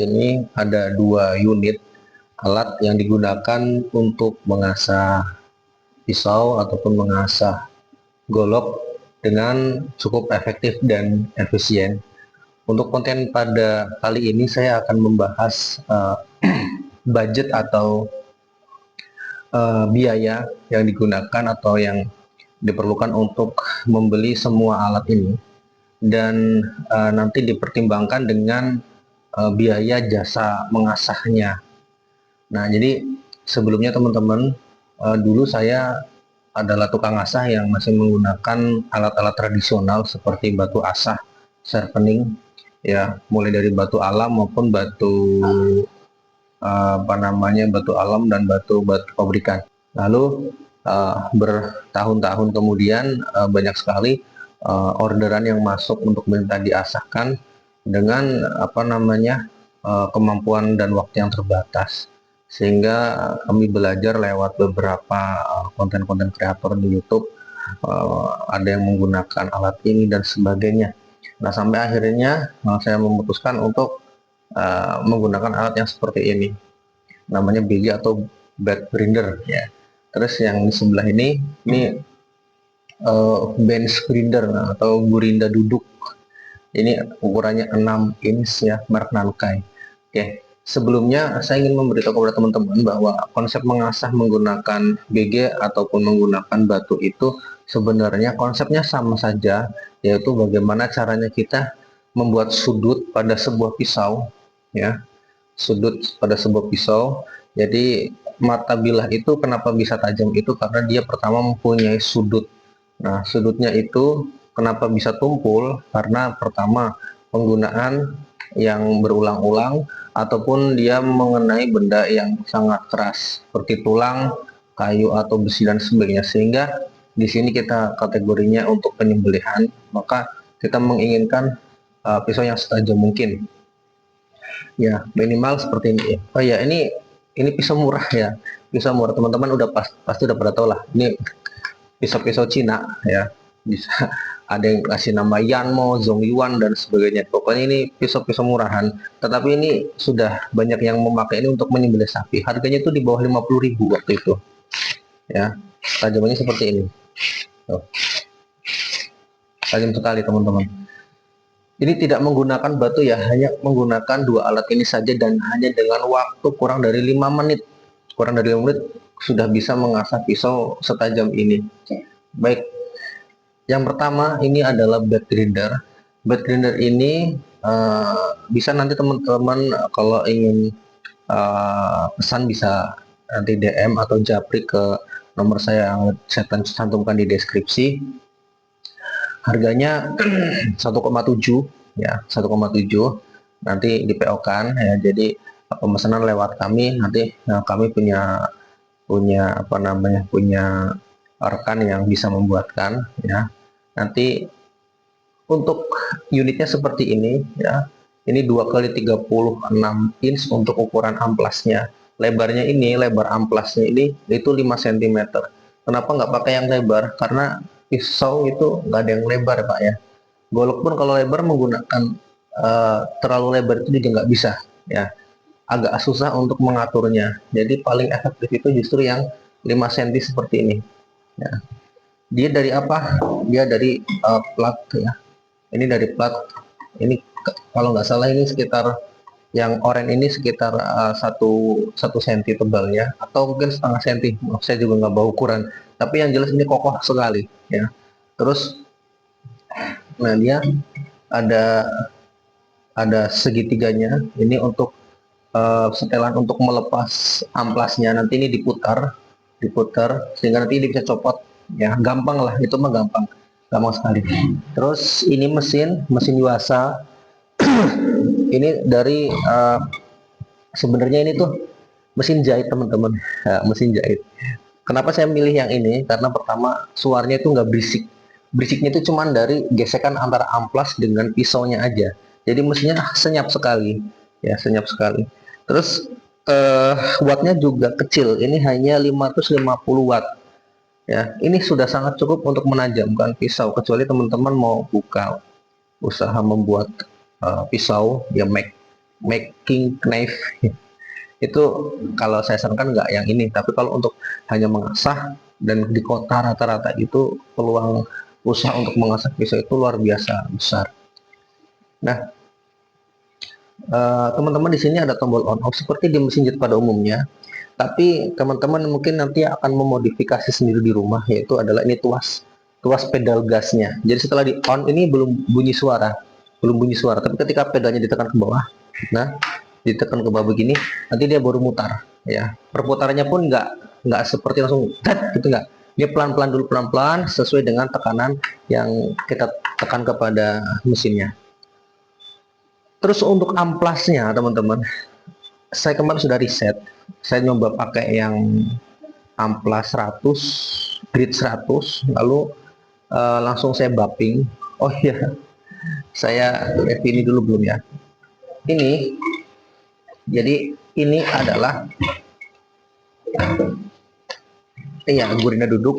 Ini ada dua unit alat yang digunakan untuk mengasah pisau ataupun mengasah golok dengan cukup efektif dan efisien. Untuk konten pada kali ini saya akan membahas budget atau biaya yang digunakan atau yang diperlukan untuk membeli semua alat ini, dan nanti dipertimbangkan dengan biaya jasa mengasahnya. Nah, jadi sebelumnya teman-teman, dulu saya adalah tukang asah yang masih menggunakan alat-alat tradisional seperti batu asah, sharpening, ya, mulai dari batu alam maupun batu batu alam dan batu pabrikan. Lalu bertahun-tahun kemudian banyak sekali orderan yang masuk untuk minta diasahkan dengan kemampuan dan waktu yang terbatas, sehingga kami belajar lewat beberapa konten-konten kreator di YouTube, ada yang menggunakan alat ini dan sebagainya. Nah, sampai akhirnya saya memutuskan untuk menggunakan alat yang seperti ini, namanya BG atau bed grinder, ya. Terus yang di sebelah ini bench grinder, atau gurinda duduk. Ini ukurannya 6 inch, ya, merek Nankai. Oke, sebelumnya saya ingin memberitahu kepada teman-teman bahwa konsep mengasah menggunakan BG ataupun menggunakan batu itu sebenarnya konsepnya sama saja, yaitu bagaimana caranya kita membuat sudut pada sebuah pisau, ya. Sudut pada sebuah pisau. Jadi mata bilah itu kenapa bisa tajam itu karena dia pertama mempunyai sudut. Nah, sudutnya itu kenapa bisa tumpul? Karena pertama penggunaan yang berulang-ulang ataupun dia mengenai benda yang sangat keras seperti tulang, kayu atau besi dan sebagainya, sehingga di sini kita kategorinya untuk penyembelihan, maka kita menginginkan pisau yang setajam mungkin. Ya, minimal seperti ini. Oh ya, ini pisau murah, ya. Pisau murah, teman-teman udah pasti udah pada tahu lah. Ini pisau-pisau Cina, ya, bisa ada yang kasih nama Yanmo, Zongyuan dan sebagainya. Pokoknya ini pisau-pisau murahan, tetapi ini sudah banyak yang memakai ini untuk menyembelih sapi. Harganya itu di bawah 50.000 waktu itu, ya. Tajamannya seperti ini. Tuh. Tajam sekali, teman-teman. Ini tidak menggunakan batu, ya, hanya menggunakan dua alat ini saja, dan hanya dengan waktu kurang dari 5 menit. Kurang dari 5 menit sudah bisa mengasah pisau setajam ini. Baik, yang pertama ini adalah bed grinder. Bed grinder ini bisa nanti teman-teman kalau ingin pesan bisa nanti DM atau japri ke nomor saya yang saya cantumkan di deskripsi. Harganya 1,7, ya, 1,7, nanti di PO kan, ya. Jadi pemesanan lewat kami, nanti kami punya punya rekan yang bisa membuatkan, ya. Nanti untuk unitnya seperti ini, ya. Ini 2 kali 36 inch untuk ukuran amplasnya. Lebarnya ini, lebar amplasnya ini itu 5 cm. Kenapa nggak pakai yang lebar? Karena pisau itu nggak ada yang lebar, Pak, ya. Golok pun kalau lebar menggunakan terlalu lebar itu juga nggak bisa, ya. Agak susah untuk mengaturnya. Jadi paling efektif itu justru yang 5 cm seperti ini, ya. Dia dari apa? Dia dari plat, ya. Ini dari plat. Ini kalau nggak salah ini sekitar, yang oranye ini sekitar 1 senti tebalnya, atau mungkin setengah senti. Saya juga nggak bawa ukuran. Tapi yang jelas ini kokoh sekali, ya. Terus, nah, dia ada segitiganya. Ini untuk setelan untuk melepas amplasnya. Nanti ini diputar sehingga nanti ini bisa copot, ya. Gampang lah, itu mah gampang sekali. Terus ini mesin Yuasa. Ini dari sebenarnya ini tuh mesin jahit, teman-teman, ya, mesin jahit. Kenapa saya milih yang ini? Karena pertama suaranya itu nggak berisik. Berisiknya itu cuman dari gesekan antara amplas dengan pisaunya aja. Jadi mesinnya senyap sekali, ya, senyap sekali. Terus wattnya juga kecil. Ini hanya 550 watt. Ya, ini sudah sangat cukup untuk menajamkan pisau. Kecuali teman-teman mau buka usaha membuat pisau, ya, Mac. making knife itu kalau saya sarankan nggak yang ini, tapi kalau untuk hanya mengasah dan di kota rata-rata itu peluang usaha untuk mengasah pisau itu luar biasa besar. Nah, teman-teman di sini ada tombol on off seperti di mesin jahit pada umumnya, tapi teman-teman mungkin nanti akan memodifikasi sendiri di rumah, yaitu adalah ini tuas tuas pedal gasnya. Jadi setelah di on ini belum bunyi suara, tapi ketika pedalnya ditekan ke bawah, nah ditekan ke bawah begini, nanti dia baru mutar. Ya, perputarannya pun nggak seperti langsung gitu, nggak. Dia pelan-pelan dulu, pelan-pelan sesuai dengan tekanan yang kita tekan kepada mesinnya. Terus untuk amplasnya teman-teman, saya kemarin sudah riset. Saya nyoba pakai yang amplas 100, grid 100, lalu langsung saya buffing. Oh iya, saya review ini dulu belum ya. Ini, jadi ini adalah Gurinda duduk.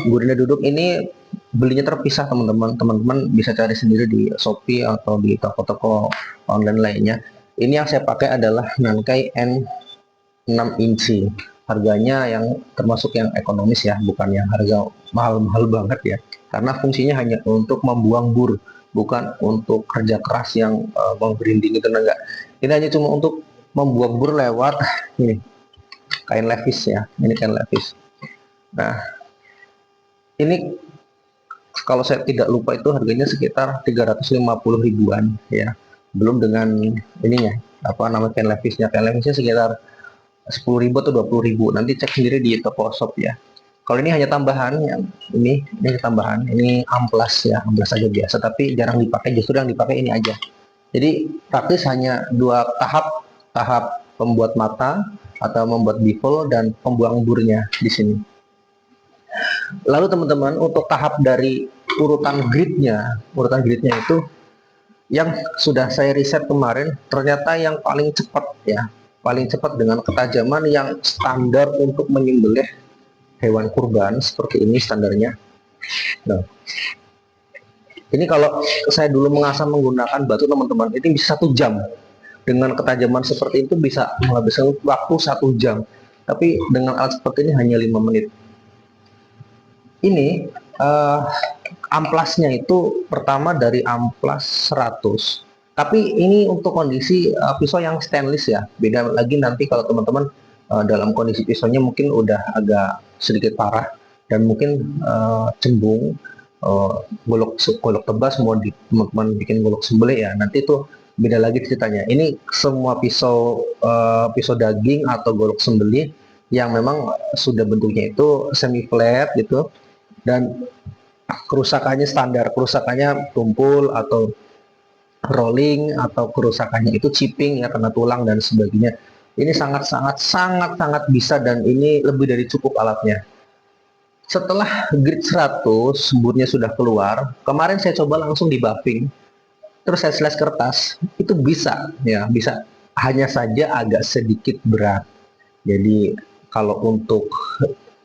Gurinda duduk ini belinya terpisah teman-teman. Teman-teman bisa cari sendiri di Shopee atau di toko-toko online lainnya. Ini yang saya pakai adalah Nankai N6 inci. Harganya yang termasuk yang ekonomis ya, bukan yang harga mahal-mahal banget ya. Karena fungsinya hanya untuk membuang bur, bukan untuk kerja keras yang menggrinding itu enggak. Ini hanya cuma untuk membuang bur lewat ini kain levis ya. Ini kain levis. Nah, ini kalau saya tidak lupa itu harganya sekitar 350 ribuan ya, belum dengan ininya apa namanya kain levisnya. Kain levisnya sekitar 10.000 atau 20.000, nanti cek sendiri di toko shop ya. Kalau ini hanya tambahan, yang ini tambahan, ini amplas ya, amplas saja biasa, tapi jarang dipakai, justru yang dipakai ini aja. Jadi praktis hanya dua tahap, tahap pembuat mata atau membuat bevel dan pembuang burnya di sini. Lalu teman-teman, untuk tahap dari urutan gridnya itu yang sudah saya riset kemarin, ternyata yang paling cepat ya, paling cepat dengan ketajaman yang standar untuk menyembelih hewan kurban seperti ini standarnya. Nah, ini kalau saya dulu mengasah menggunakan batu teman-teman, ini bisa 1 jam. Dengan ketajaman seperti itu bisa menghabiskan waktu 1 jam. Tapi dengan alat seperti ini hanya 5 menit. Ini amplasnya itu pertama dari amplas 100. Tapi ini untuk kondisi pisau yang stainless ya. Beda lagi nanti kalau teman-teman dalam kondisi pisaunya mungkin udah agak sedikit parah dan mungkin cembung, golok tebas, mau teman-teman bikin golok sembelih ya, nanti itu beda lagi ceritanya. Ini semua pisau pisau daging atau golok sembelih yang memang sudah bentuknya itu semi flat gitu, dan kerusakannya standar, kerusakannya tumpul atau rolling, atau kerusakannya itu chipping ya karena tulang dan sebagainya. Ini sangat bisa, dan ini lebih dari cukup alatnya. Setelah grid 100 burnya sudah keluar, kemarin saya coba langsung di buffing, terus saya slash kertas, itu bisa ya, bisa, hanya saja agak sedikit berat. Jadi kalau untuk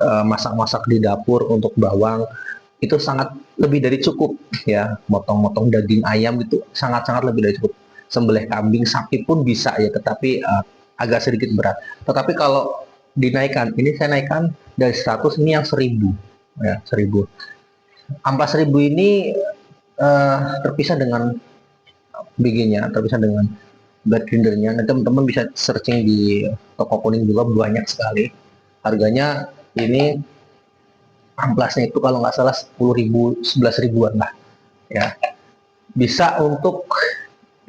masak-masak di dapur untuk bawang itu sangat lebih dari cukup ya, motong-motong daging ayam itu sangat-sangat lebih dari cukup. Sembelih kambing, sapi pun bisa ya, tetapi agak sedikit berat. Tetapi kalau dinaikkan, ini saya naikkan dari 100, ini yang 1000 ya, 1000. Amplas 1000 ini terpisah dengan BG-nya, terpisah dengan blade grindernya. Nanti teman-teman bisa searching di toko kuning juga, banyak sekali. Harganya ini amplasnya itu kalau nggak salah 10.000, 11 ribuan lah ya. Bisa untuk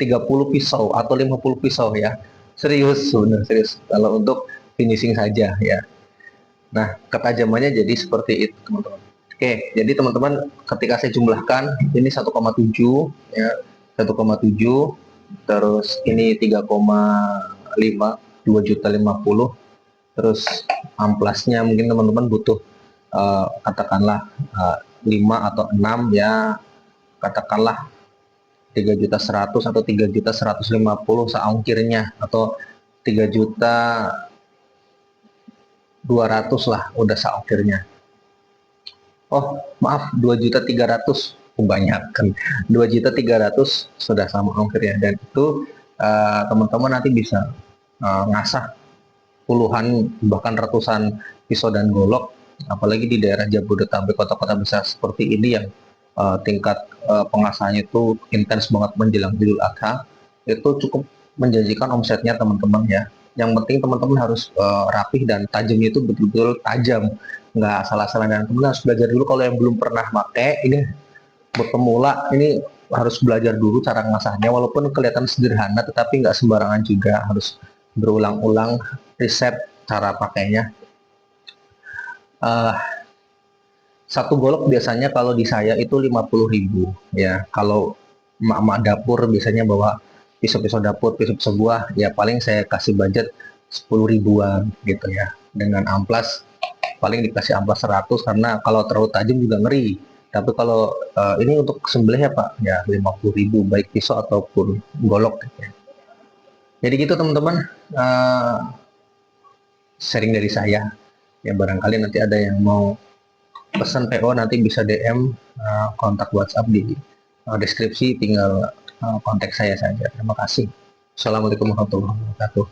30 pisau atau 50 pisau ya. Serius, benar serius. Kalau untuk finishing saja ya. Nah, ketajamannya jadi seperti itu teman-teman. Oke, jadi teman-teman ketika saya jumlahkan ini 1,7 ya, 1,7, terus ini 3,5, 2.050, terus amplasnya mungkin teman-teman butuh katakanlah 5 atau 6 ya, katakanlah 3.100.000 atau 3.150.000 seongkirnya, atau 3.200.000 lah udah seongkirnya. Oh maaf, 2.300.000 kebanyakan 2.300.000 sudah sama ongkirnya, dan itu teman-teman nanti bisa ngasah puluhan bahkan ratusan pisau dan golok, apalagi di daerah Jabodetabek, kota-kota besar seperti ini yang tingkat pengasahannya itu intens banget menjelang Idul Adha. Itu cukup menjanjikan omsetnya teman-teman ya. Yang penting teman-teman harus rapih dan tajamnya itu betul-betul tajam, nggak salah-salah. Dan teman-teman harus belajar dulu, kalau yang belum pernah pakai ini buat pemula ini harus belajar dulu cara ngasahnya, walaupun kelihatan sederhana tetapi nggak sembarangan juga, harus berulang-ulang riset cara pakainya. uh, Satu golok biasanya kalau di saya itu 50.000 ya. Kalau emak-emak dapur biasanya bawa pisau-pisau dapur, pisau-pisau buah, ya paling saya kasih budget 10 ribuan gitu ya. Dengan amplas paling dikasih amplas 100, karena kalau terlalu tajam juga ngeri. Tapi kalau ini untuk sembelih ya Pak, ya 50.000 baik pisau ataupun golok gitu ya. Jadi gitu teman-teman, sharing dari saya. Ya barangkali nanti ada yang mau pesan PO, nanti bisa DM kontak WhatsApp di deskripsi, tinggal kontak saya saja. Terima kasih. Assalamualaikum warahmatullahi wabarakatuh.